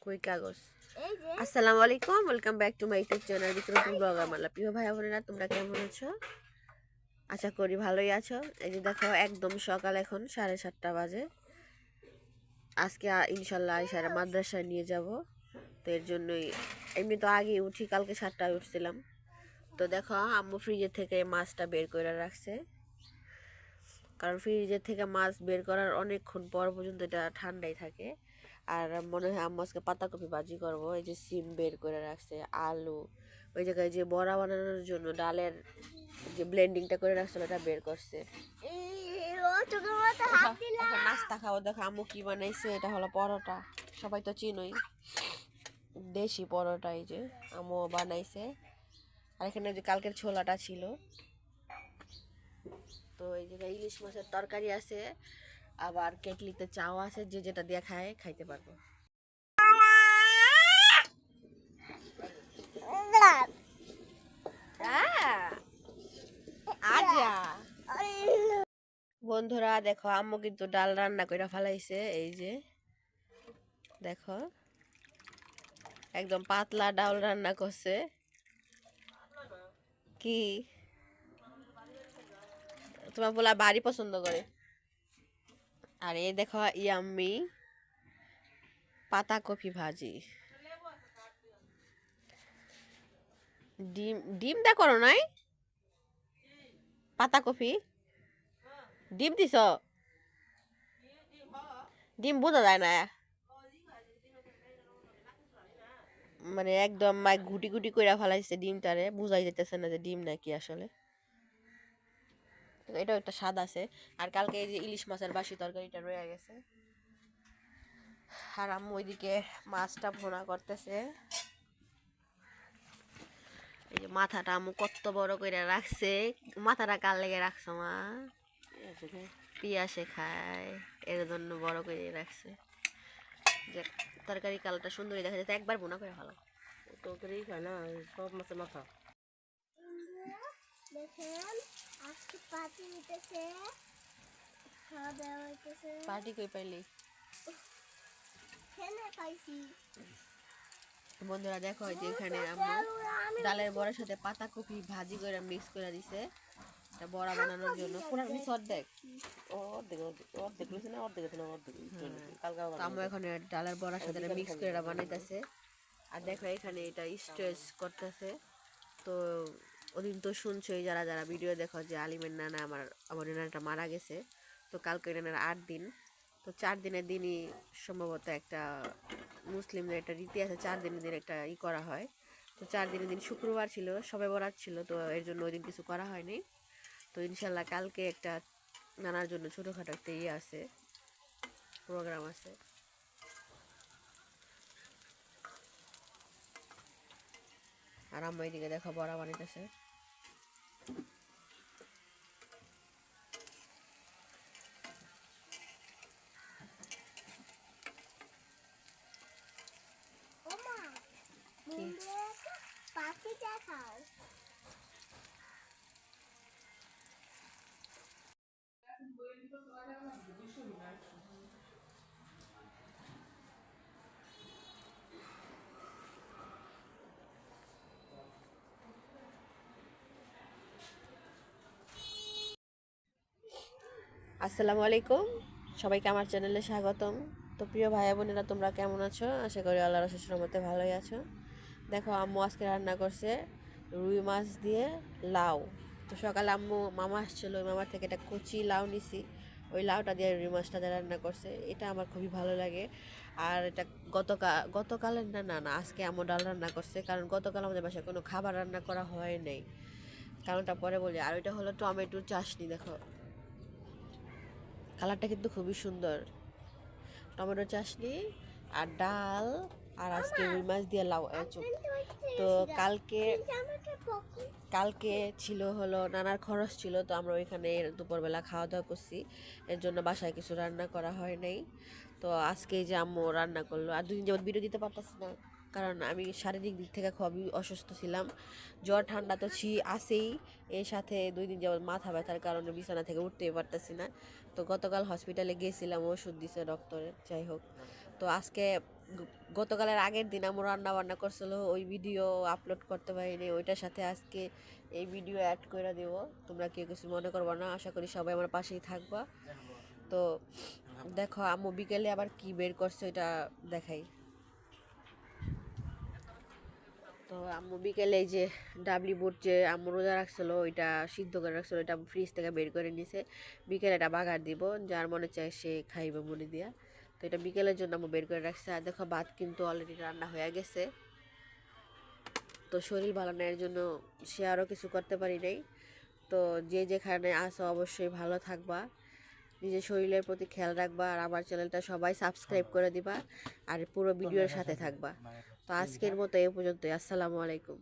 কই কাগজ। আসসালামু আলাইকুম, welcome back to my YouTube channel Bikrampur blogger Mala. প্রিয় ভাই বোনেরা, তোমরা কেমন আছো? আশা করি ভালোই আছো। এই যে দেখো, একদম সকাল, এখন 7:30 বাজে। আজকে ইনশাল্লাহ আইসারা মাদ্রাসায় নিয়ে যাব, তো এর জন্যই এমনি তো আগে উঠি, কালকে 7টায় উঠছিলাম। তো দেখো, আম্মু ফ্রিজের থেকে মাছটা বের করে রাখছে, কারণ ফ্রিজের থেকে মাছ বের করার অনেকক্ষণ পর পর্যন্ত এটা ঠান্ডাই থাকে। আর মনে হয় আম্মু আজকে পাতাকপি ভাজি করবো। এই যে সিম বের করে রাখছে, আলু, ওই জায়গায় যে বড়া বানানোর জন্য ডালের যে ব্লেন্ডিংটা করে রাখছিল এটা বের করছে। এখন নাস্তা খাবো। দেখো আম্মু কি বানাইছে, এটা হলো পরোটা। সবাই তো চিনোই, দেশি পরোটা। এই যে আম্মু বানাইছে। আর এখানে যে কালকের ছোলাটা ছিল। তো এই জায়গায় ইলিশ মাছের তরকারি আছে, আবার কেটলিতে চাও আছে, যে যেটা দিয়ে খাইতে পারবো। বন্ধুরা দেখো, আম্মু কিন্তু ডাল রান্না করে ফেলাইছে। এই যে দেখো, একদম পাতলা ডাল রান্না করছে। কি তোমার বলা বাড়ি পছন্দ করে। আর এই দেখো, ইয়াম্মি পাতাকপি ভাজি। ডিম ডিম দা করো নাই, পাতাকপি ডিম দিছ। ডিম বোঝা যায় না, মানে একদম গুটি গুটি করে ফেলাইছে ডিমটারে, বোঝাই যেতেছে না যে ডিম নাকি আসলে। এটাও একটা স্বাদ আছে। আর কালকে এই যে ইলিশ মাছের বাসি তরকারিটা রয়ে গেছে। আর আম্মু ওইদিকে মাছটা ভুনা করতেছে। এই যে মাথাটা আম্মু কত বড় করে রাখছে। মাথাটা কার লেগে রাখছো মা? পিয়াসে খায়, এর জন্য বড় করে রাখছে। যে তরকারি কালারটা সুন্দরই দেখা যাচ্ছে, একবার ভুনা করে ভালো। তরকারি খায় না, সব মাছের মাথা। দেখেন আজকে পার্টি হইতেছে, খাওয়া দাওয়া হইতেছে। পার্টি কই পাইলি? খেলে পাইছি। বন্ধুরা দেখো, যে এখানে আম্মু ডালের বড়ার সাথে পাতাকপি ভাজি করে মিক্স করে দিছে, এটা বড়া বানানোর জন্য। পুরো মিক্স অর্ধেক লইছে না, অর্ধেক আম্মু এখন ডালের বড়ার সাথে মিক্স করে বানাইতেছে। আর দেখো এখানে এটা স্ট্রেচ করতেছে। তো ওদিন তো শুনছোই, যারা যারা ভিডিও দেখো, যে আলিমের নানা আমার নানাটা মারা গেছে। তো কালকে নানার 8 দিন। তো 4 দিনের দিনই সম্ভবত একটা মুসলিমদের একটা রীতি আছে, 4 দিনের দিন একটা করা হয়। তো 4 দিনের দিন শুক্রবার ছিল, সবে বরাত ছিল, তো এর জন্য ওই দিন কিছু করা হয়নি। তো ইনশাল্লাহ কালকে একটা নানার জন্য ছোটোখাটো একটা আছে, প্রোগ্রাম আছে। আর আম্মা এদিকে দেখো বড়া বানাইতেছে। আসসালামু আলাইকুম, সবাইকে আমার চ্যানেলে স্বাগতম। তো প্রিয় ভাই বোনেরা, তোমরা কেমন আছো? আশা করি আল্লাহর অশেষ রহমতে ভালোই আছো। দেখো আম্মু আজকে রান্না করছে রুই মাছ দিয়ে লাউ। তো সকালে আম্মু মামা আসছিলো, ওই মামার থেকে একটা কচি লাউ নিছি, ওই লাউটা দিয়ে রুই মাছটা দিয়ে রান্না করছে। এটা আমার খুবই ভালো লাগে। আর এটা গতকালের না আজকে আম্মু ডাল রান্না করছে, কারণ গতকাল আমাদের বাসায় কোনো খাবার রান্না করা হয় নাই, কারণটা পরে বলি। আর ওইটা হলো টমেটোর চাশনি। দেখো কালারটা কিন্তু খুবই সুন্দর। টমেটো চাশনি আর ডাল, আর আজকে রুই মাছ দিয়ে লাউ। তো কালকে ছিল হলো নানার খরচ ছিল, তো আমরা ওইখানে দুপুরবেলা খাওয়া দাওয়া করছি, এর জন্য বাসায় কিছু রান্না করা হয় নাই। তো আজকে যে আম্মু রান্না করলো, আর দুদিন যেমন ভিডিও দিতে পারতেছি না, কারণ আমি শারীরিক দিক থেকে খুবই অসুস্থ ছিলাম। জ্বর ঠান্ডা তো আছেই, এর সাথে 2 দিন যাবত মাথা ব্যথার কারণে বিছানা থেকে উঠতেই পারতেছি না। তো গতকাল হসপিটালে গিয়েছিলাম, ওষুধ দিছে ডক্টরে, যাই হোক। তো আজকে গতকালের আগের দিন আমার রান্না বান্না করছিল, ওই ভিডিও আপলোড করতে পারিনি, ওইটার সাথে আজকে এই ভিডিও অ্যাড করে দেব। তোমরা কেউ কিছু মনে করবা না, আশা করি সবাই আমার পাশেই থাকবা। তো দেখো আম্মু বিকেলে আবার কি বের করছে ওইটা দেখাই। তো আম্মু বিকেলে এই যে ডাবলি বুট যে আম্মু রোজা রাখছিল ওইটা সিদ্ধ করে রাখছিল, ওইটা ফ্রিজ থেকে বের করে নিছে। বিকেলে এটা বাগার দিব, যার মনে চায় সে খাইবে মনে দিয়া। তো এটা বিকেলের জন্য আম্মু বের করে রাখছে। আর দেখো ভাত কিন্তু অলরেডি রান্না হয়ে গেছে। তো শরীর ভালো না, এর জন্য সে আরও কিছু করতে পারি নাই। তো যে যেখানে আসো অবশ্যই ভালো থাকবা, নিজের শরীরের প্রতি খেয়াল রাখবা, আর আমার চ্যানেলটা সবাই সাবস্ক্রাইব করে দিবা, আর পুরো ভিডিওর সাথে থাকবা। তো আজকের মতো এই পর্যন্তই। আসসালামু আলাইকুম।